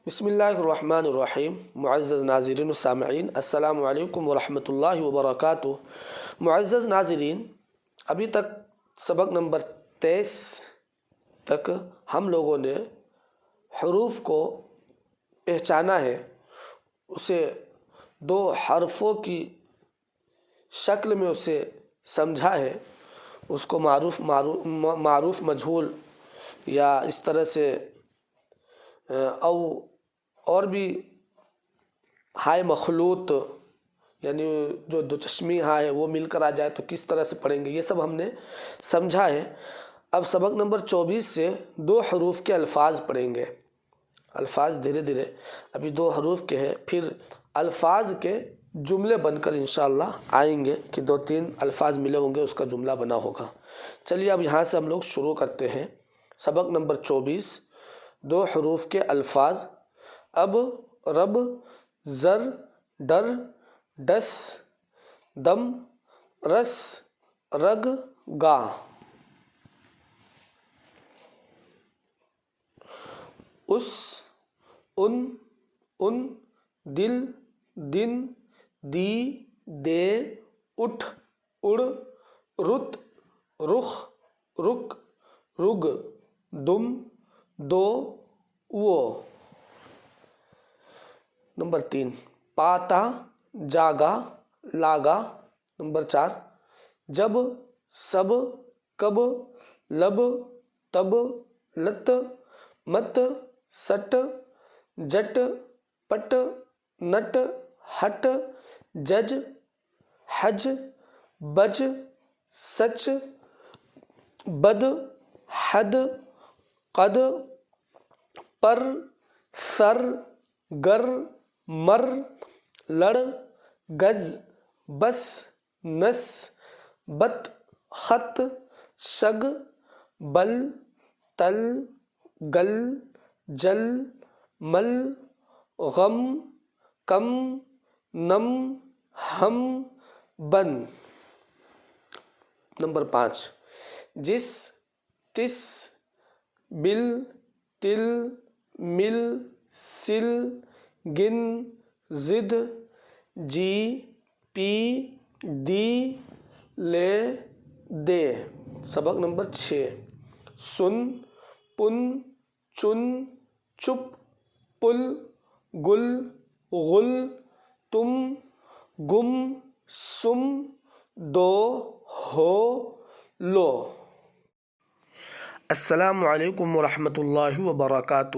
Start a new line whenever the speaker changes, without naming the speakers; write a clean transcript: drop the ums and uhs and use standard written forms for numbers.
بسم اللہ الرحمن الرحیم۔ معزز ناظرین و سامعین، السلام علیکم ورحمۃ اللہ وبرکاتہ۔ معزز ناظرین، ابھی تک سبق نمبر 23 تک ہم لوگوں نے حروف کو پہچانا ہے، اسے دو حرفوں کی شکل میں اسے سمجھا ہے، اس کو معروف مجہول یا اس طرح سے اور بھی ہائے مخلوط، یعنی جو دو چشمی ہاں ہے وہ مل کر آ جائے تو کس طرح سے پڑھیں گے، یہ سب ہم نے سمجھا ہے۔ اب سبق نمبر 24 سے دو حروف کے الفاظ پڑھیں گے۔ الفاظ دھیرے دھیرے ابھی دو حروف کے ہیں، پھر الفاظ کے جملے بن کر انشاءاللہ آئیں گے کہ دو تین الفاظ ملے ہوں گے، اس کا جملہ بنا ہوگا۔ چلیے اب یہاں سے ہم لوگ شروع کرتے ہیں۔ سبق نمبر 24، دو حروف کے الفاظ۔ اب، رب، زر، ڈر، ڈس، دم، رس، رگ، گا۔ اس، ان، دل، دن، دی، دے، اٹھ، اڑ، رت، رخ، رک، رگ، دم، دو، وہ۔ نمبر 3، پاتا، جاگا، لاگا۔ نمبر 4، جب، سب، کب، لب، تب، لت، مت، سٹ، جٹ، پٹ، نٹ، ہٹ، جج، حج، بج، سچ، بد، حد، قد، پر، سر، گر، مر، لڑ، گز، بس، نس، بت، خط، شگ، بل، تل، گل، جل، مل، غم، کم، نم، ہم، بن۔ نمبر 5، جس، تس، بل، تل، مل، سل، گن، زد، جی، پی، دی، لے، دے۔ سبق نمبر 6، سن، پن، چن، چپ، پل، گل، غل، تم، گم، سم، دو، ہو، لو۔ السلام علیکم ورحمۃ اللہ وبرکاتہ۔